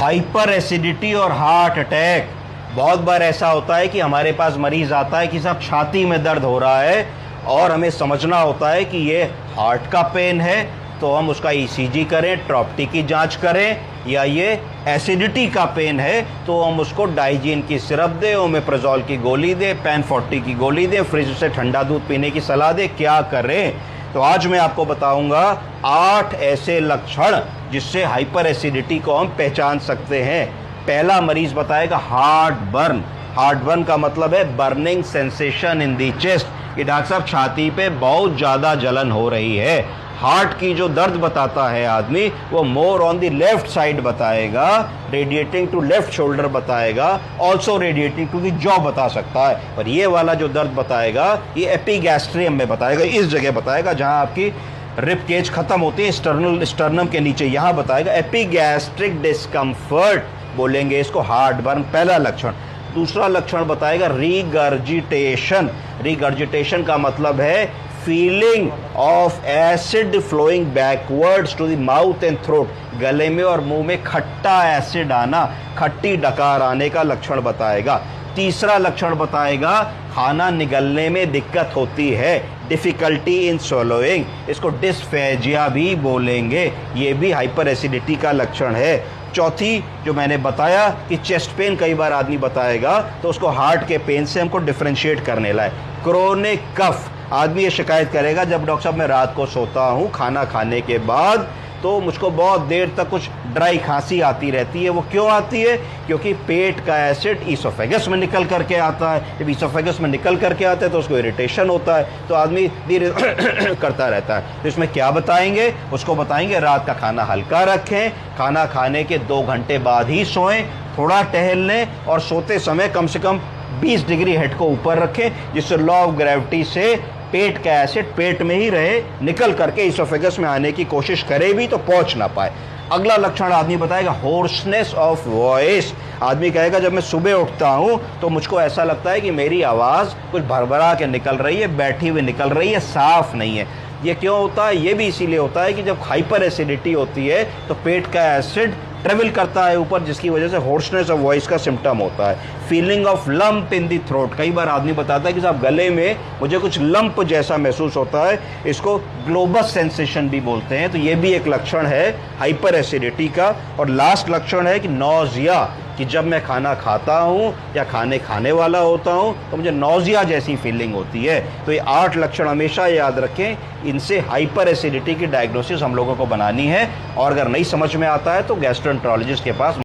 Hyper acidity और heart attack. बहुत बार ऐसा होता है कि हमारे पास मरीज आता है कि साहब छाती में दर्द हो रहा है और हमें समझना होता है कि ये हार्ट का पेन है, तो हम उसका ईसीजी करें, ट्रॉप्टी की जांच करें, या ये एसिडिटी का पेन है तो हम उसको डाइजीन की सिरप दें, ओमेप्राजोल की गोली दें, पैन-40 की गोली दें, फ्रिज से ठंडा दूध पीने की सलाह दें, क्या करें। तो आज मैं आपको बताऊंगा 8 ऐसे लक्षण जिससे हाइपर एसिडिटी को हम पहचान सकते हैं। पहला मरीज बताएगा हार्ट बर्न। हार्ट बर्न का मतलब है burning sensation in the chest, कि डॉक्टर साहब छाती पे बहुत ज़्यादा जलन हो रही है। हार्ट की जो दर्द बताता है आदमी वो more on the left side बताएगा, रेडिएटिंग टू लेफ्ट शोल्डर बताएगा, also radiating to the jaw बता सकता है। और ये वाला जो दर्द बताएगा ये एपिगैस्ट्रियम में बताएगा, इस जगह बताएगा जहां आपकी रिब केज खत्म होती है, स्टर्नम के नीचे, यहां बताएगा। एपिगैस्ट्रिक डिस्कम्फर्ट बोलेंगे इसको, हार्ट बर्न पहला लक्षण। दूसरा लक्षण बताएगा रीगर्जिटेशन। रीगर्जिटेशन का मतलब है feeling of acid flowing backwards to the mouth and throat, गले में और मुंह में खट्टा एसिड आना, खट्टी डकार आने का लक्षण बताएगा। तीसरा लक्षण बताएगा खाना निगलने में दिक्कत होती है, डिफिकल्टी इन swallowing, इसको डिस्फेजिया भी बोलेंगे, ये भी हाइपर एसिडिटी का लक्षण है। चौथी जो मैंने बताया कि चेस्ट पेन कई बार आदमी बताएगा तो उसको हार्ट के पेन से हमको डिफरेंशिएट करने लाए। क्रोनिक कफ, आदमी ये शिकायत करेगा जब डॉक्टर साहब मैं रात को सोता हूँ खाना खाने के बाद तो मुझको बहुत देर तक कुछ ड्राई खांसी आती रहती है। वो क्यों आती है? क्योंकि पेट का एसिड ईसोफेगस में निकल करके आता है। जब ईसोफेगस में निकल करके आता है तो उसको इरिटेशन होता है, तो आदमी धीरे करता रहता है। तो इसमें क्या बताएंगे? उसको बताएंगे रात का खाना हल्का रखें, खाना खाने के 2 घंटे बाद ही सोएं, थोड़ा टहल लें और सोते समय कम से कम 20 डिग्री हेड को ऊपर रखें, जिससे लॉ ऑफ ग्रेविटी से पेट का एसिड पेट में ही रहे, निकल करके इसोफेगस में आने की कोशिश करे भी तो पहुंच ना पाए। अगला लक्षण आदमी बताएगा होर्सनेस ऑफ वॉइस। आदमी कहेगा जब मैं सुबह उठता हूं तो मुझको ऐसा लगता है कि मेरी आवाज़ कुछ भरभरा के निकल रही है, बैठी हुई निकल रही है, साफ नहीं है। ये क्यों होता है? ये भी इसीलिए होता है कि जब हाइपर एसिडिटी होती है तो पेट का एसिड ट्रेवल करता है ऊपर, जिसकी वजह से होर्सनेस ऑफ वॉइस का सिम्टम होता है। Feeling of lump in the throat, कई बार आदमी बताता है कि साहब गले में मुझे कुछ लंप जैसा महसूस होता है, इसको ग्लोबस सेंसेशन भी बोलते हैं। तो ये भी एक लक्षण है हाइपर एसिडिटी का। और लास्ट लक्षण है कि नौजिया, कि जब मैं खाना खाता हूँ या खाने वाला होता हूँ तो मुझे नौजिया जैसी फीलिंग होती है। तो ये 8 लक्षण हमेशा याद रखें, इनसे हाइपर एसिडिटी की डायग्नोसिस हम लोगों को बनानी है। और अगर नहीं समझ में आता है तो गैस्ट्रोएंटरोलॉजिस्ट के पास